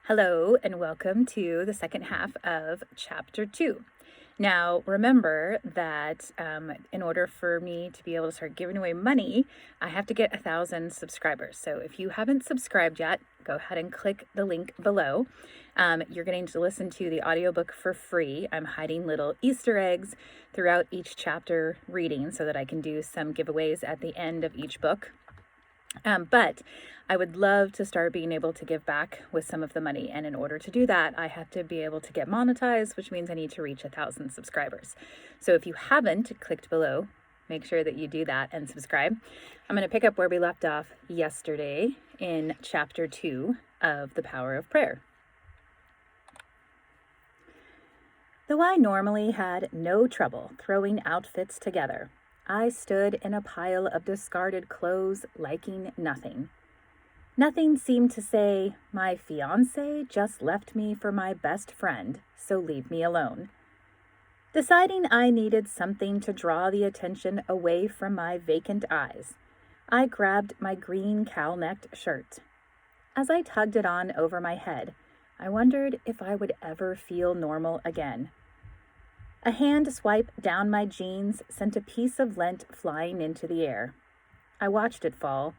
Hello, and welcome to the second half of Chapter 2. Now, remember that in order for me to be able to start giving away money, I have to get 1,000 subscribers. So if you haven't subscribed yet, go ahead and click the link below. You're getting to listen to the audiobook for free. I'm hiding little Easter eggs throughout each chapter reading so that I can do some giveaways at the end of each book. But I would love to start being able to give back with some of the money. And in order to do that, I have to be able to get monetized, which means I need to reach 1,000 subscribers. So if you haven't clicked below, make sure that you do that and subscribe. I'm going to pick up where we left off yesterday in Chapter 2 of The Power of Prayer. Though I normally had no trouble throwing outfits together, I stood in a pile of discarded clothes, liking nothing. Nothing seemed to say, my fiancé just left me for my best friend, so leave me alone. Deciding I needed something to draw the attention away from my vacant eyes, I grabbed my green cowl-necked shirt. As I tugged it on over my head, I wondered if I would ever feel normal again. A hand swipe down my jeans sent a piece of lint flying into the air. I watched it fall,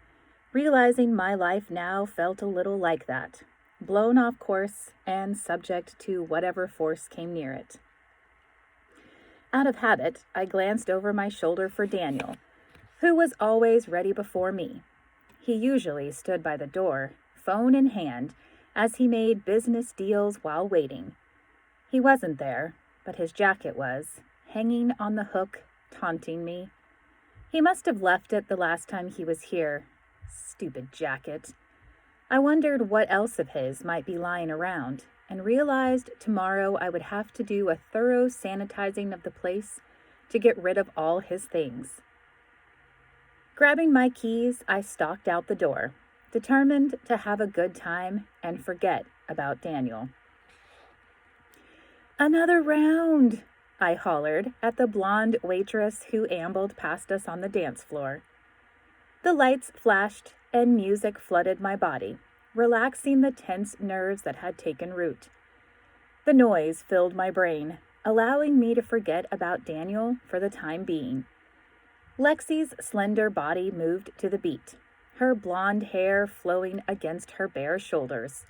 realizing my life now felt a little like that, blown off course and subject to whatever force came near it. Out of habit, I glanced over my shoulder for Daniel, who was always ready before me. He usually stood by the door, phone in hand, as he made business deals while waiting. He wasn't there, but his jacket was, hanging on the hook, taunting me. He must have left it the last time he was here. Stupid jacket. I wondered what else of his might be lying around, and realized tomorrow I would have to do a thorough sanitizing of the place to get rid of all his things. Grabbing my keys, I stalked out the door, determined to have a good time and forget about Daniel. "Another round," I hollered at the blonde waitress who ambled past us on the dance floor. The lights flashed and music flooded my body, relaxing the tense nerves that had taken root. The noise filled my brain, allowing me to forget about Daniel for the time being. Lexi's slender body moved to the beat, her blonde hair flowing against her bare shoulders.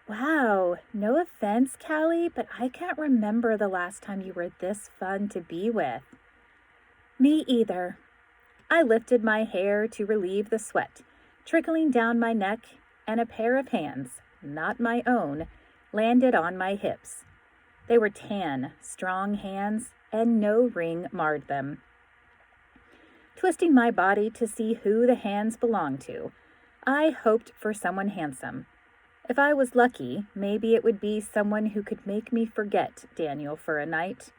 Wow, no offense, Callie, but I can't remember the last time you were this fun to be with. Me either. I lifted my hair to relieve the sweat, trickling down my neck, and a pair of hands, not my own, landed on my hips. They were tan, strong hands, and no ring marred them. Twisting my body to see who the hands belonged to, I hoped for someone handsome. If I was lucky, maybe it would be someone who could make me forget Daniel for a night.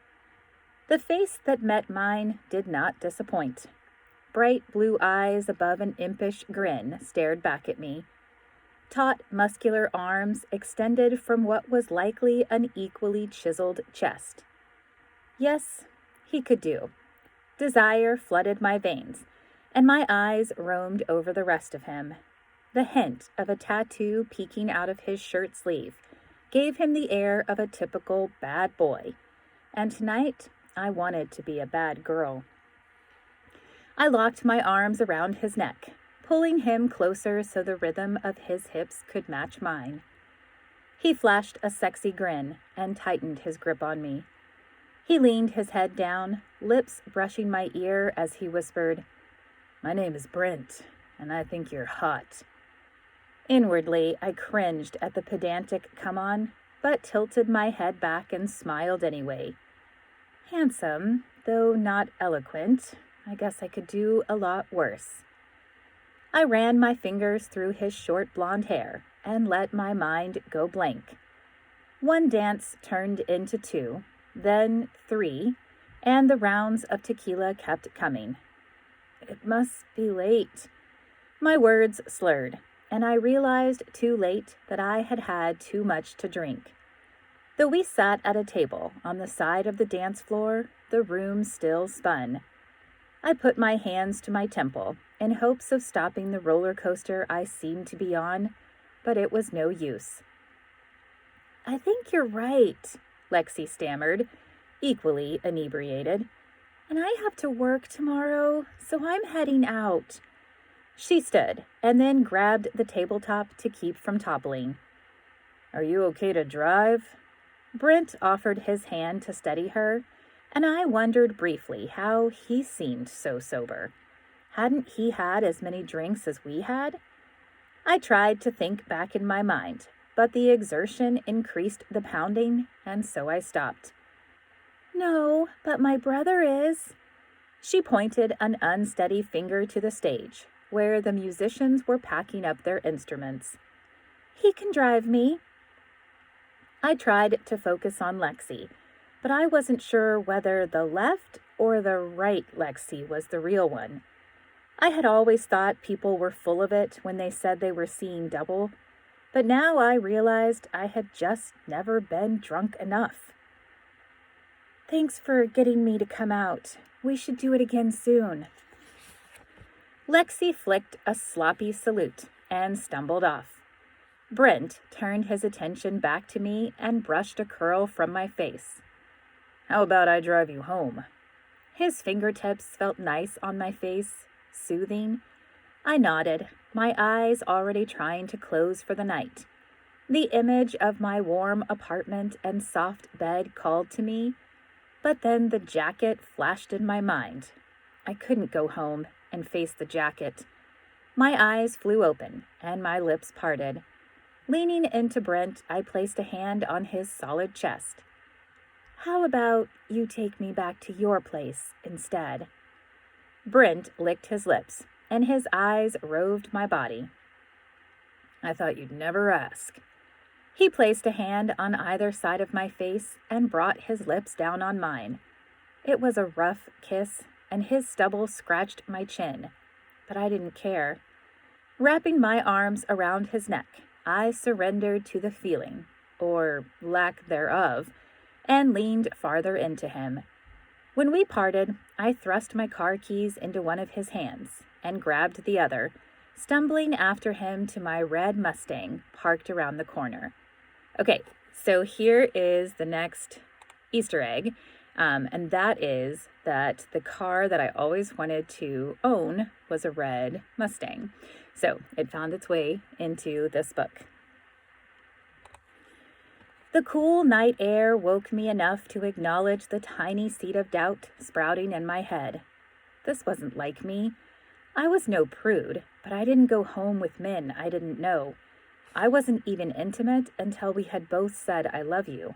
The face that met mine did not disappoint. Bright blue eyes above an impish grin stared back at me. Taut, muscular arms extended from what was likely an equally chiseled chest. Yes, he could do. Desire flooded my veins, and my eyes roamed over the rest of him. The hint of a tattoo peeking out of his shirt sleeve gave him the air of a typical bad boy, and tonight I wanted to be a bad girl. I locked my arms around his neck, pulling him closer so the rhythm of his hips could match mine. He flashed a sexy grin and tightened his grip on me. He leaned his head down, lips brushing my ear as he whispered, "My name is Brent, and I think you're hot." Inwardly, I cringed at the pedantic come on, but tilted my head back and smiled anyway. Handsome, though not eloquent. I guess I could do a lot worse. I ran my fingers through his short blonde hair and let my mind go blank. One dance turned into 2, then 3, and the rounds of tequila kept coming. It must be late. My words slurred, and I realized too late that I had had too much to drink. Though we sat at a table on the side of the dance floor, the room still spun. I put my hands to my temple in hopes of stopping the roller coaster I seemed to be on, but it was no use. I think you're right, Lexi stammered, equally inebriated. And I have to work tomorrow, so I'm heading out. She stood and then grabbed the tabletop to keep from toppling. Are you okay to drive? Brent offered his hand to steady her, and I wondered briefly how he seemed so sober. Hadn't he had as many drinks as we had? I tried to think back in my mind, but the exertion increased the pounding, and so I stopped. No, but my brother is. She pointed an unsteady finger to the stage, where the musicians were packing up their instruments. He can drive me. I tried to focus on Lexi, but I wasn't sure whether the left or the right Lexi was the real one. I had always thought people were full of it when they said they were seeing double, but now I realized I had just never been drunk enough. Thanks for getting me to come out. We should do it again soon. Lexi flicked a sloppy salute and stumbled off. Brent turned his attention back to me and brushed a curl from my face. How about I drive you home? His fingertips felt nice on my face, soothing. I nodded, my eyes already trying to close for the night. The image of my warm apartment and soft bed called to me, but then the jacket flashed in my mind. I couldn't go home and face the jacket. My eyes flew open and my lips parted. Leaning into Brent, I placed a hand on his solid chest. How about you take me back to your place instead? Brent licked his lips, and his eyes roved my body. I thought you'd never ask. He placed a hand on either side of my face and brought his lips down on mine. It was a rough kiss, and his stubble scratched my chin, but I didn't care. Wrapping my arms around his neck, I surrendered to the feeling, or lack thereof, and leaned farther into him. When we parted, I thrust my car keys into one of his hands and grabbed the other, stumbling after him to my red Mustang parked around the corner. Okay, so here is the next Easter egg, and that is that the car that I always wanted to own was a red Mustang. So it found its way into this book. The cool night air woke me enough to acknowledge the tiny seed of doubt sprouting in my head. This wasn't like me. I was no prude, but I didn't go home with men I didn't know. I wasn't even intimate until we had both said I love you.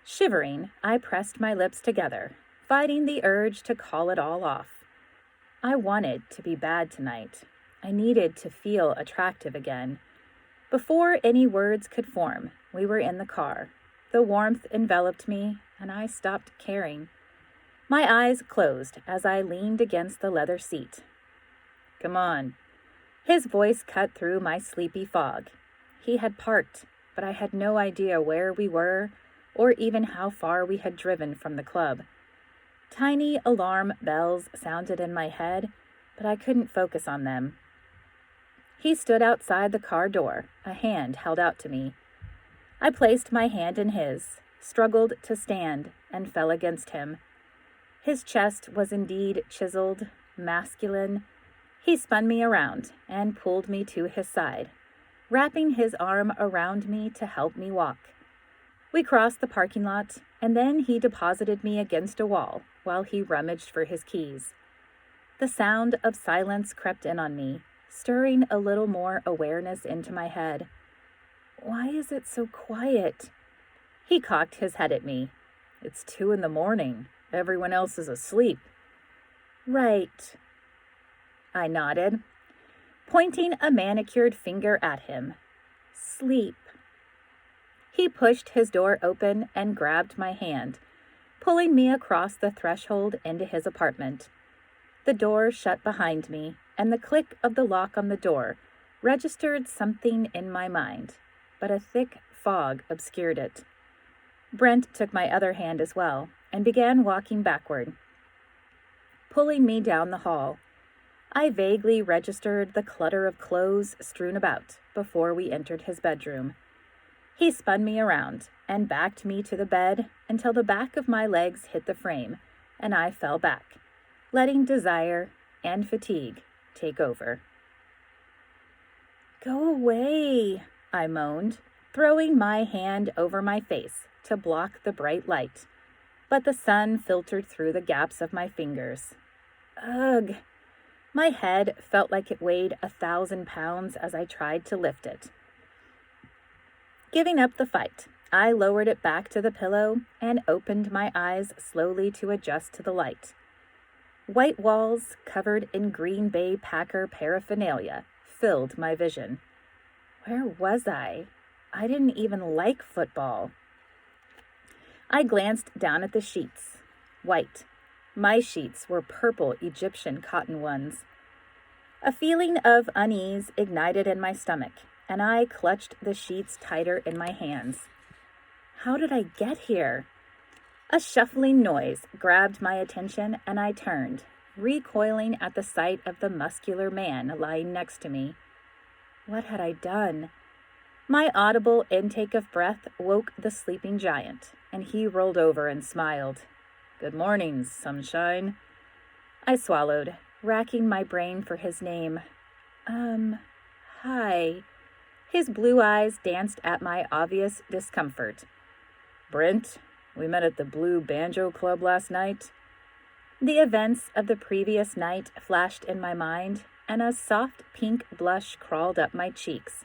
Shivering, I pressed my lips together, fighting the urge to call it all off. I wanted to be bad tonight. I needed to feel attractive again. Before any words could form, we were in the car. The warmth enveloped me, and I stopped caring. My eyes closed as I leaned against the leather seat. Come on. His voice cut through my sleepy fog. He had parked, but I had no idea where we were or even how far we had driven from the club. Tiny alarm bells sounded in my head, but I couldn't focus on them. He stood outside the car door, a hand held out to me. I placed my hand in his, struggled to stand, and fell against him. His chest was indeed chiseled, masculine. He spun me around and pulled me to his side, wrapping his arm around me to help me walk. We crossed the parking lot, and then he deposited me against a wall while he rummaged for his keys. The sound of silence crept in on me, stirring a little more awareness into my head. Why is it so quiet? He cocked his head at me. It's 2 a.m. Everyone else is asleep. Right. I nodded, pointing a manicured finger at him. Sleep. He pushed his door open and grabbed my hand, pulling me across the threshold into his apartment. The door shut behind me, and the click of the lock on the door registered something in my mind, but a thick fog obscured it. Brent took my other hand as well and began walking backward, pulling me down the hall. I vaguely registered the clutter of clothes strewn about before we entered his bedroom. He spun me around and backed me to the bed until the back of my legs hit the frame, and I fell back, letting desire and fatigue take over. "Go away," I moaned, throwing my hand over my face to block the bright light, but the sun filtered through the gaps of my fingers. Ugh! My head felt like it weighed 1,000 pounds as I tried to lift it. Giving up the fight, I lowered it back to the pillow and opened my eyes slowly to adjust to the light. White walls covered in Green Bay Packer paraphernalia filled my vision. Where was I? I didn't even like football. I glanced down at the sheets. White. My sheets were purple Egyptian cotton ones. A feeling of unease ignited in my stomach, and I clutched the sheets tighter in my hands. How did I get here? A shuffling noise grabbed my attention, and I turned, recoiling at the sight of the muscular man lying next to me. What had I done? My audible intake of breath woke the sleeping giant, and he rolled over and smiled. "Good morning, sunshine." I swallowed, racking my brain for his name. Hi. His blue eyes danced at my obvious discomfort. "Brent, we met at the Blue Banjo Club last night." The events of the previous night flashed in my mind, and a soft pink blush crawled up my cheeks.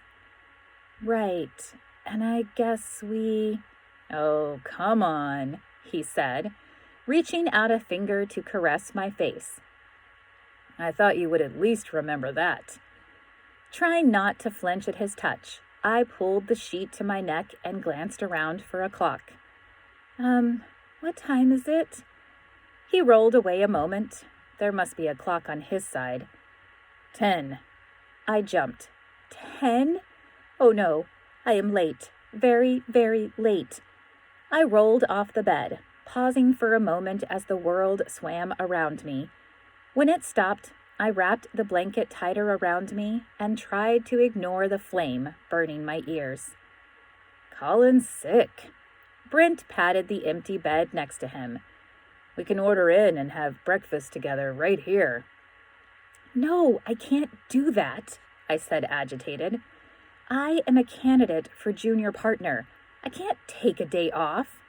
"Right, and I guess we—" "Oh, come on," he said, reaching out a finger to caress my face. "I thought you would at least remember that." Trying not to flinch at his touch, I pulled the sheet to my neck and glanced around for a clock. What time is it?" He rolled away a moment. There must be a clock on his side. 10. I jumped. 10? Oh no, I am late. Very, very late. I rolled off the bed, pausing for a moment as the world swam around me. When it stopped, I wrapped the blanket tighter around me and tried to ignore the flame burning my ears. "Colin's sick." Brent patted the empty bed next to him. "We can order in and have breakfast together right here." "No, I can't do that," I said, agitated. "I am a candidate for junior partner. I can't take a day off."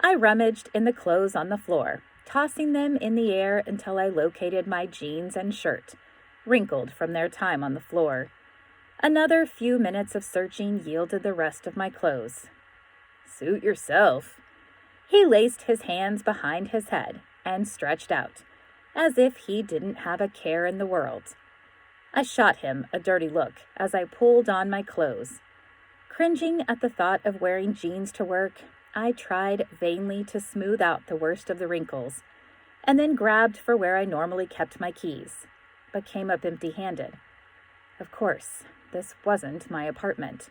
I rummaged in the clothes on the floor, tossing them in the air until I located my jeans and shirt, wrinkled from their time on the floor. Another few minutes of searching yielded the rest of my clothes. "Suit yourself." He laced his hands behind his head and stretched out, as if he didn't have a care in the world. I shot him a dirty look as I pulled on my clothes. Cringing at the thought of wearing jeans to work, I tried vainly to smooth out the worst of the wrinkles, and then grabbed for where I normally kept my keys, but came up empty-handed. Of course, this wasn't my apartment.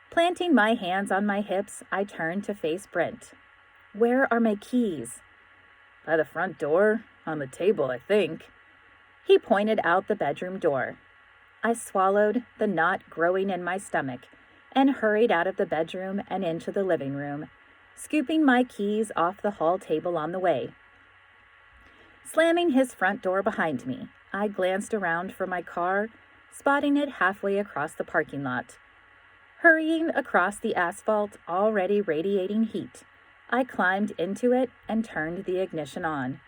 Planting my hands on my hips, I turned to face Brent. "Where are my keys?" "By the front door, on the table, I think." He pointed out the bedroom door. I swallowed, the knot growing in my stomach, and hurried out of the bedroom and into the living room, scooping my keys off the hall table on the way. Slamming his front door behind me, I glanced around for my car, spotting it halfway across the parking lot. Hurrying across the asphalt already radiating heat, I climbed into it and turned the ignition on.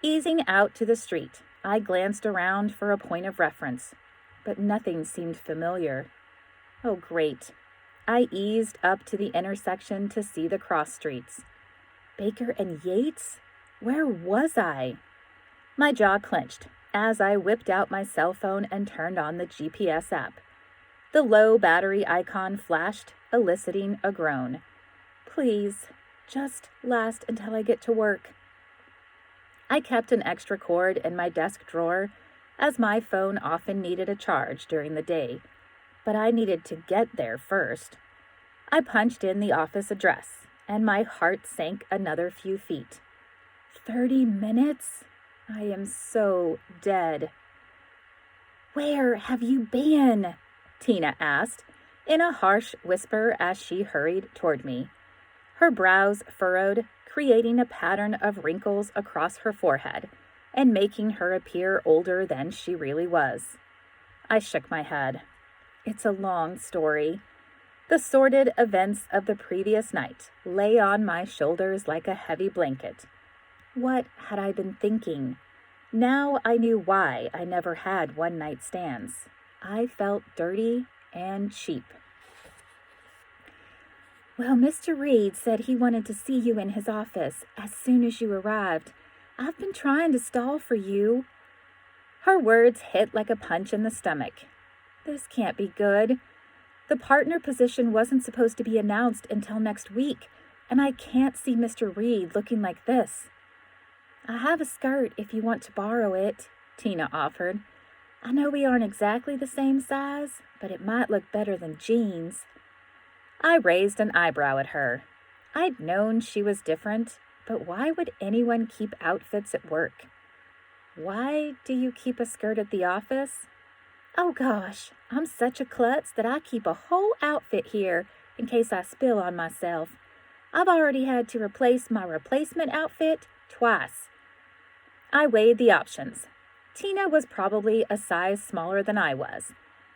Easing out to the street, I glanced around for a point of reference, but nothing seemed familiar. Oh, great. I eased up to the intersection to see the cross streets. Baker and Yates? Where was I? My jaw clenched as I whipped out my cell phone and turned on the GPS app. The low battery icon flashed, eliciting a groan. Please, just last until I get to work. I kept an extra cord in my desk drawer, as my phone often needed a charge during the day, but I needed to get there first. I punched in the office address, and my heart sank another few feet. 30 minutes? I am so dead. Where have you been? Tina asked, in a harsh whisper as she hurried toward me. Her brows furrowed, creating a pattern of wrinkles across her forehead and making her appear older than she really was. I shook my head. It's a long story. The sordid events of the previous night lay on my shoulders like a heavy blanket. What had I been thinking? Now I knew why I never had one-night stands. I felt dirty and cheap. Well, Mr. Reed said he wanted to see you in his office as soon as you arrived. I've been trying to stall for you. Her words hit like a punch in the stomach. This can't be good. The partner position wasn't supposed to be announced until next week, and I can't see Mr. Reed looking like this. I have a skirt if you want to borrow it, Tina offered. I know we aren't exactly the same size, but it might look better than jeans. I raised an eyebrow at her. I'd known she was different, but why would anyone keep outfits at work? Why do you keep a skirt at the office? Oh gosh, I'm such a klutz that I keep a whole outfit here in case I spill on myself. I've already had to replace my replacement outfit twice. I weighed the options. Tina was probably a size smaller than I was,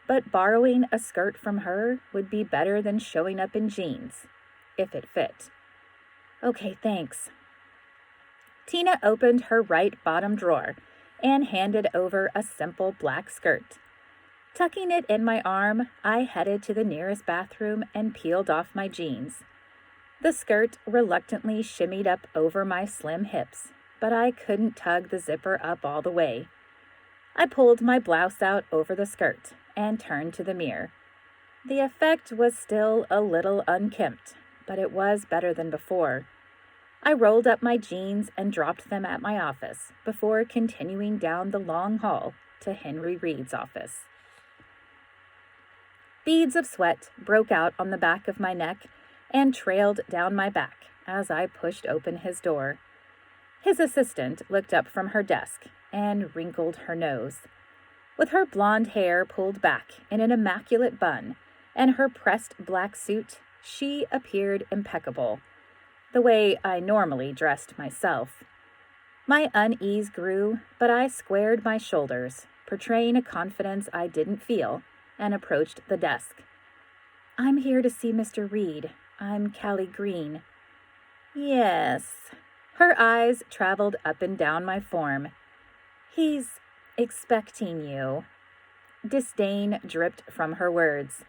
but borrowing a skirt from her would be better than showing up in jeans, if it fit. Okay, thanks. Tina opened her right bottom drawer and handed over a simple black skirt. Tucking it in my arm, I headed to the nearest bathroom and peeled off my jeans. The skirt reluctantly shimmied up over my slim hips, but I couldn't tug the zipper up all the way. I pulled my blouse out over the skirt and turned to the mirror. The effect was still a little unkempt, but it was better than before. I rolled up my jeans and dropped them at my office before continuing down the long hall to Henry Reed's office. Beads of sweat broke out on the back of my neck and trailed down my back as I pushed open his door. His assistant looked up from her desk and wrinkled her nose. With her blonde hair pulled back in an immaculate bun and her pressed black suit, she appeared impeccable, the way I normally dressed myself. My unease grew, but I squared my shoulders, portraying a confidence I didn't feel, and approached the desk. I'm here to see Mr. Reed. I'm Callie Green. Yes. Her eyes traveled up and down my form. He's expecting you. Disdain dripped from her words.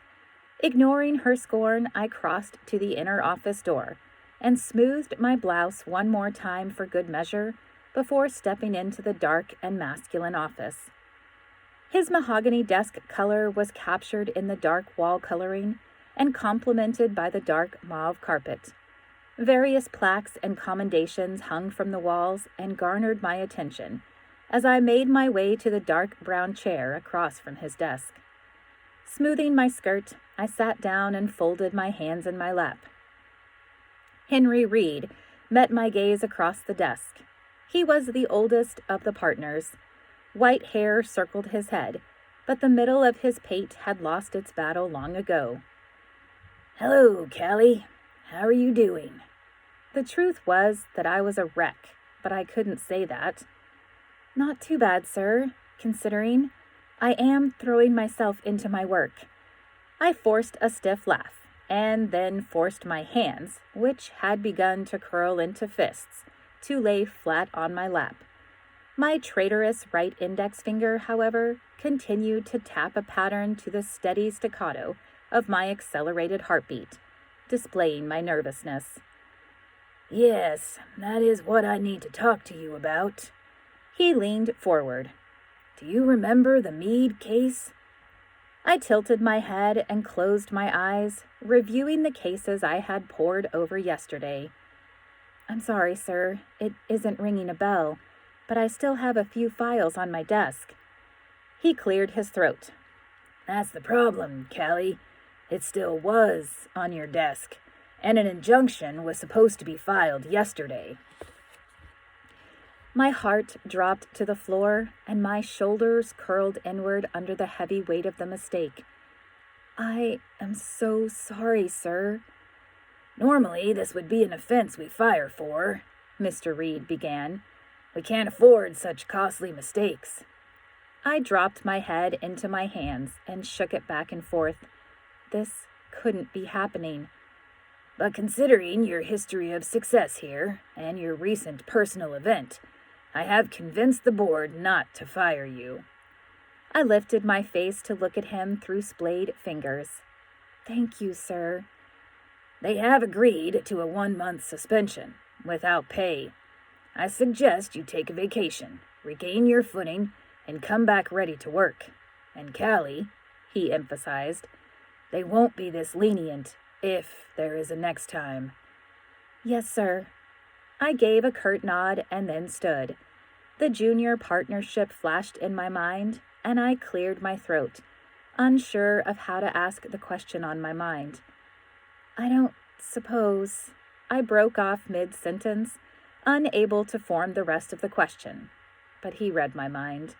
Ignoring her scorn, I crossed to the inner office door and smoothed my blouse one more time for good measure before stepping into the dark and masculine office. His mahogany desk color was captured in the dark wall coloring and complemented by the dark mauve carpet. Various plaques and commendations hung from the walls and garnered my attention as I made my way to the dark brown chair across from his desk. Smoothing my skirt, I sat down and folded my hands in my lap. Henry Reed met my gaze across the desk. He was the oldest of the partners. White hair circled his head, but the middle of his pate had lost its battle long ago. Hello, Callie. How are you doing? The truth was that I was a wreck, but I couldn't say that. Not too bad, sir, considering I am throwing myself into my work. I forced a stiff laugh, and then forced my hands, which had begun to curl into fists, to lay flat on my lap. My traitorous right index finger, however, continued to tap a pattern to the steady staccato of my accelerated heartbeat, displaying my nervousness. Yes, that is what I need to talk to you about. He leaned forward. Do you remember the Meade case? I tilted my head and closed my eyes, reviewing the cases I had pored over yesterday. I'm sorry, sir. It isn't ringing a bell, but I still have a few files on my desk. He cleared his throat. That's the problem, Callie. It still was on your desk, and an injunction was supposed to be filed yesterday. My heart dropped to the floor, and my shoulders curled inward under the heavy weight of the mistake. I am so sorry, sir. Normally, this would be an offense we fire for, Mr. Reed began. We can't afford such costly mistakes. I dropped my head into my hands and shook it back and forth. This couldn't be happening. But considering your history of success here and your recent personal event, I have convinced the board not to fire you. I lifted my face to look at him through splayed fingers. Thank you, sir. They have agreed to a 1-month suspension, without pay. I suggest you take a vacation, regain your footing, and come back ready to work. And Callie, he emphasized, they won't be this lenient if there is a next time. Yes, sir. I gave a curt nod and then stood. The junior partnership flashed in my mind, and I cleared my throat, unsure of how to ask the question on my mind. I don't suppose. I broke off mid-sentence, unable to form the rest of the question, but he read my mind.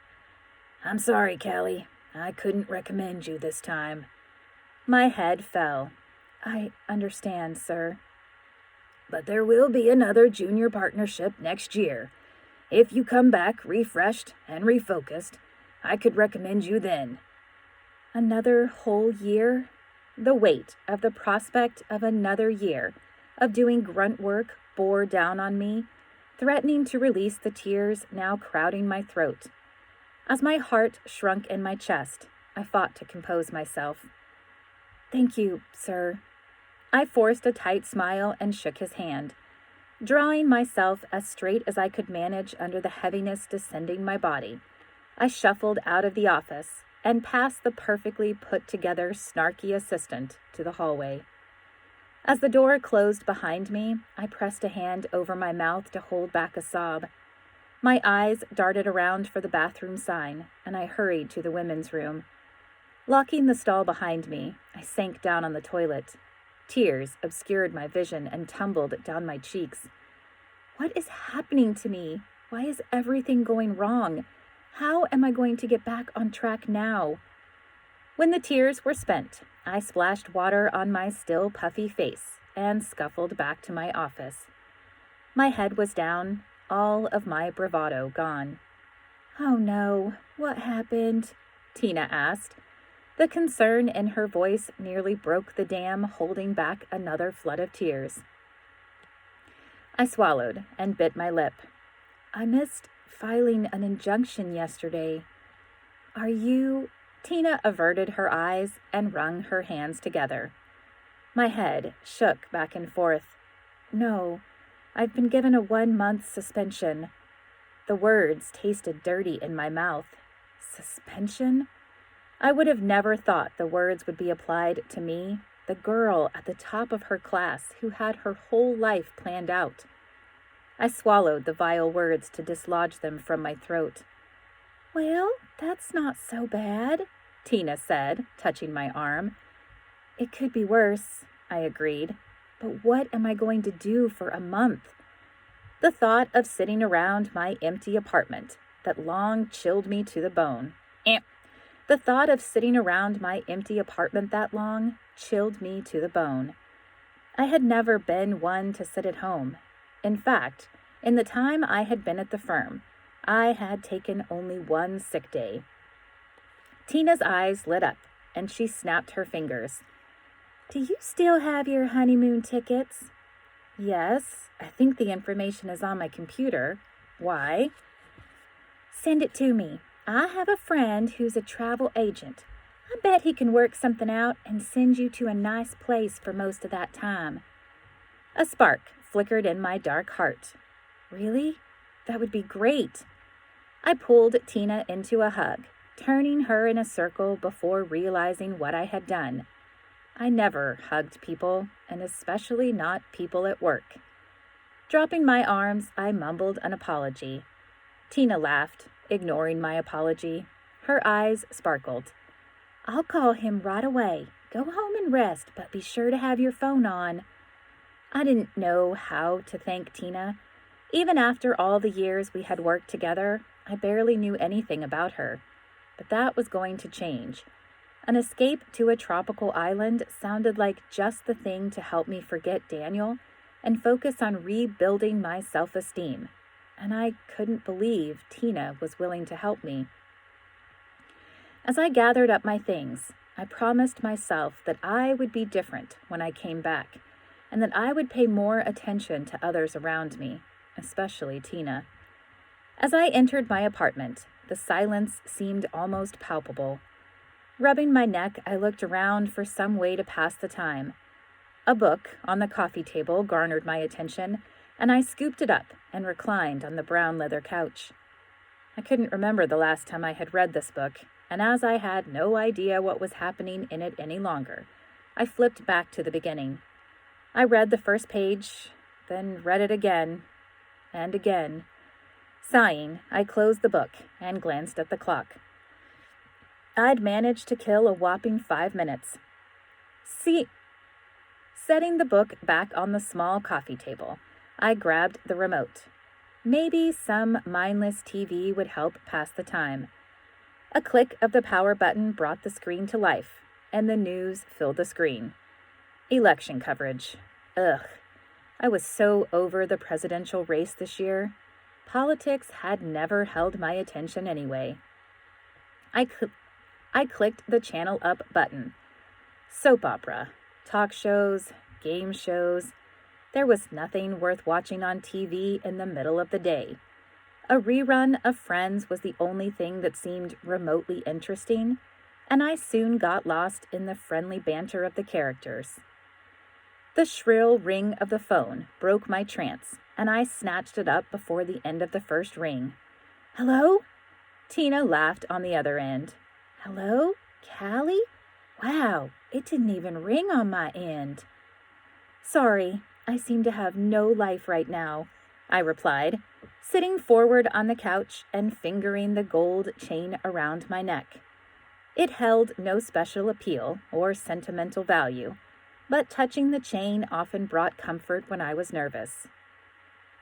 I'm sorry, Callie. I couldn't recommend you this time. My head fell. I understand, sir. But there will be another junior partnership next year. If you come back refreshed and refocused, I could recommend you then. Another whole year? The weight of the prospect of another year of doing grunt work bore down on me, threatening to release the tears now crowding my throat. As my heart shrunk in my chest, I fought to compose myself. Thank you, sir. I forced a tight smile and shook his hand. Drawing myself as straight as I could manage under the heaviness descending my body, I shuffled out of the office and past the perfectly put-together, snarky assistant to the hallway. As the door closed behind me, I pressed a hand over my mouth to hold back a sob. My eyes darted around for the bathroom sign, and I hurried to the women's room. Locking the stall behind me, I sank down on the toilet. Tears obscured my vision and tumbled down my cheeks. What is happening to me? Why is everything going wrong? How am I going to get back on track now? When the tears were spent, I splashed water on my still puffy face and scuffled back to my office. My head was down, all of my bravado gone. Oh no, what happened? Tina asked. The concern in her voice nearly broke the dam holding back another flood of tears. I swallowed and bit my lip. I missed filing an injunction yesterday. Are you... Tina averted her eyes and wrung her hands together. My head shook back and forth. No, I've been given a 1-month suspension. The words tasted dirty in my mouth. Suspension? I would have never thought the words would be applied to me, the girl at the top of her class who had her whole life planned out. I swallowed the vile words to dislodge them from my throat. Well, that's not so bad, Tina said, touching my arm. It could be worse, I agreed. But what am I going to do for a month? The thought of sitting around my empty apartment that long chilled me to the bone. The thought of sitting around my empty apartment that long chilled me to the bone. I had never been one to sit at home. In fact, in the time I had been at the firm, I had taken only one sick day. Tina's eyes lit up, and she snapped her fingers. Do you still have your honeymoon tickets? Yes, I think the information is on my computer. Why? Send it to me. I have a friend who's a travel agent. I bet he can work something out and send you to a nice place for most of that time. A spark flickered in my dark heart. Really? That would be great. I pulled Tina into a hug, turning her in a circle before realizing what I had done. I never hugged people, and especially not people at work. Dropping my arms, I mumbled an apology. Tina laughed, ignoring my apology. Her eyes sparkled. I'll call him right away. Go home and rest, but be sure to have your phone on. I didn't know how to thank Tina. Even after all the years we had worked together, I barely knew anything about her. But that was going to change. An escape to a tropical island sounded like just the thing to help me forget Daniel and focus on rebuilding my self-esteem, and I couldn't believe Tina was willing to help me. As I gathered up my things, I promised myself that I would be different when I came back, and that I would pay more attention to others around me, especially Tina. As I entered my apartment, the silence seemed almost palpable. Rubbing my neck, I looked around for some way to pass the time. A book on the coffee table garnered my attention, and I scooped it up and reclined on the brown leather couch. I couldn't remember the last time I had read this book, and as I had no idea what was happening in it any longer, I flipped back to the beginning. I read the first page, then read it again and again. Sighing, I closed the book and glanced at the clock. I'd managed to kill a whopping 5 minutes. Setting the book back on the small coffee table, I grabbed the remote. Maybe some mindless TV would help pass the time. A click of the power button brought the screen to life, and the news filled the screen. Election coverage. Ugh. I was so over the presidential race this year. Politics had never held my attention anyway. I clicked the channel up button. Soap opera, talk shows, game shows. There was nothing worth watching on TV in the middle of the day. A rerun of Friends was the only thing that seemed remotely interesting, and I soon got lost in the friendly banter of the characters. The shrill ring of the phone broke my trance, and I snatched it up before the end of the first ring. "Hello?" Tina laughed on the other end. "Hello? Callie? Wow, it didn't even ring on my end." "Sorry, I seem to have no life right now," I replied, sitting forward on the couch and fingering the gold chain around my neck. It held no special appeal or sentimental value, but touching the chain often brought comfort when I was nervous.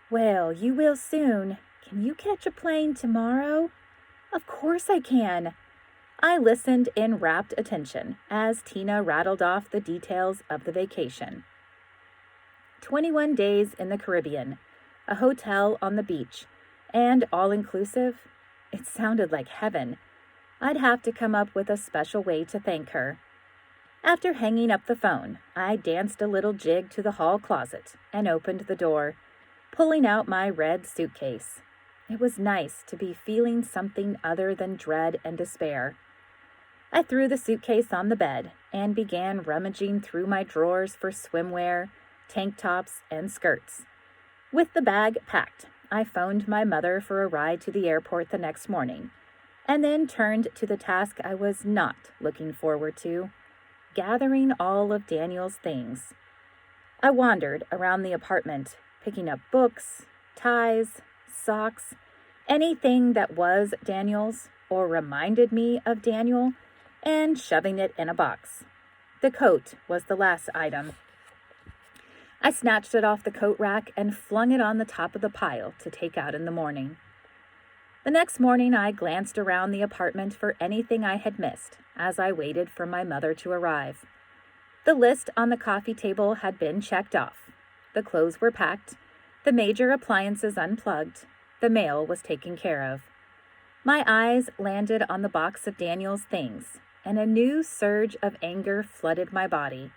"Well, you will soon. Can you catch a plane tomorrow?" "Of course I can." I listened in rapt attention as Tina rattled off the details of the vacation. 21 days in the Caribbean, a hotel on the beach, and all-inclusive. It sounded like heaven. I'd have to come up with a special way to thank her. After hanging up the phone, I danced a little jig to the hall closet and opened the door, pulling out my red suitcase. It was nice to be feeling something other than dread and despair. I threw the suitcase on the bed and began rummaging through my drawers for swimwear, tank tops, and skirts. With the bag packed, I phoned my mother for a ride to the airport the next morning, and then turned to the task I was not looking forward to, gathering all of Daniel's things. I wandered around the apartment, picking up books, ties, socks, anything that was Daniel's or reminded me of Daniel, and shoving it in a box. The coat was the last item. I snatched it off the coat rack and flung it on the top of the pile to take out in the morning. The next morning, I glanced around the apartment for anything I had missed as I waited for my mother to arrive. The list on the coffee table had been checked off. The clothes were packed, the major appliances unplugged, the mail was taken care of. My eyes landed on the box of Daniel's things, and a new surge of anger flooded my body.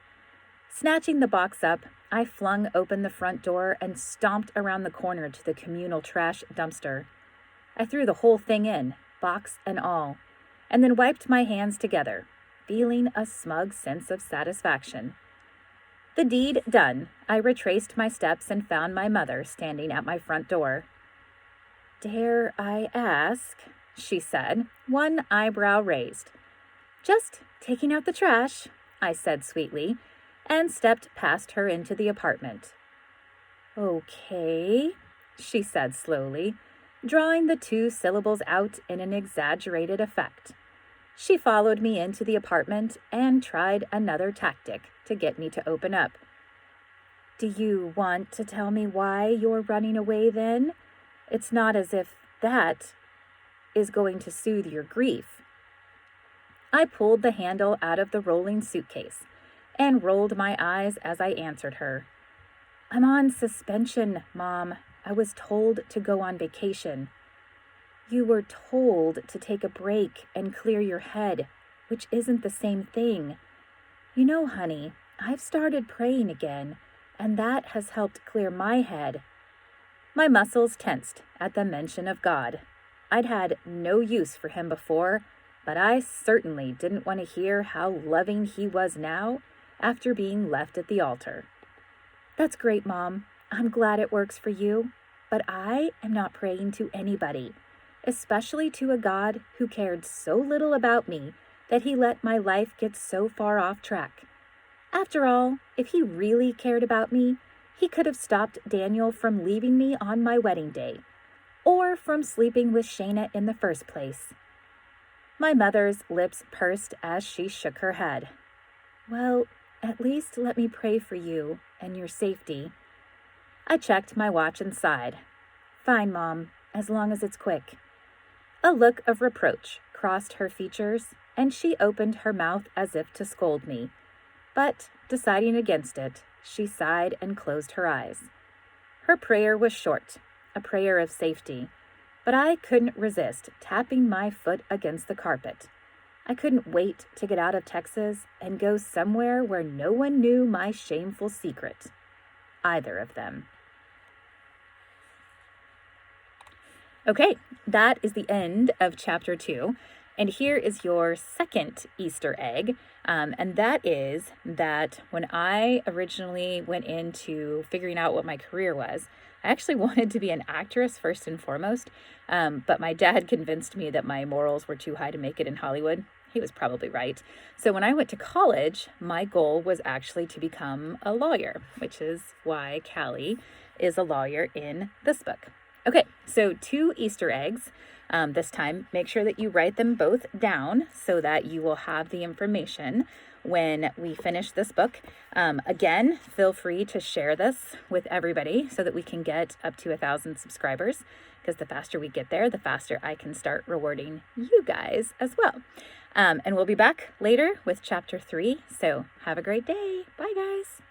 Snatching the box up, I flung open the front door and stomped around the corner to the communal trash dumpster. I threw the whole thing in, box and all, and then wiped my hands together, feeling a smug sense of satisfaction. The deed done, I retraced my steps and found my mother standing at my front door. "Dare I ask?" she said, one eyebrow raised. "Just taking out the trash," I said sweetly, and stepped past her into the apartment. "Okay," she said slowly, drawing the two syllables out in an exaggerated effect. She followed me into the apartment and tried another tactic to get me to open up. "Do you want to tell me why you're running away then? It's not as if that is going to soothe your grief." I pulled the handle out of the rolling suitcase and rolled my eyes as I answered her. I'm on suspension, Mom. I was told to go on vacation. You were told to take a break and clear your head, which isn't the same thing. You know, honey, I've started praying again, and that has helped clear my head. My muscles tensed at the mention of God. I'd had no use for him before, but I certainly didn't want to hear how loving he was now after being left at the altar. That's great, Mom. I'm glad it works for you, but I am not praying to anybody, especially to a God who cared so little about me that he let my life get so far off track. After all, if he really cared about me, he could have stopped Daniel from leaving me on my wedding day, or from sleeping with Shayna in the first place. My mother's lips pursed as she shook her head. Well, at least let me pray for you and your safety. I checked my watch and sighed. Fine, Mom, as long as it's quick. A look of reproach crossed her features, and she opened her mouth as if to scold me. But, deciding against it, she sighed and closed her eyes. Her prayer was short, a prayer of safety, but I couldn't resist tapping my foot against the carpet. I couldn't wait to get out of Texas and go somewhere where no one knew my shameful secret. Either of them. Okay, that is the end of chapter 2. And here is your second Easter egg. And that is that when I originally went into figuring out what my career was, I actually wanted to be an actress first and foremost. But my dad convinced me that my morals were too high to make it in Hollywood. He was probably right. So when I went to college, my goal was actually to become a lawyer, which is why Callie is a lawyer in this book. Okay, so 2 Easter eggs. This time, make sure that you write them both down so that you will have the information when we finish this book. Again, feel free to share this with everybody so that we can get up to 1,000 subscribers, because the faster we get there, the faster I can start rewarding you guys as well. And we'll be back later with chapter 3. So have a great day. Bye, guys.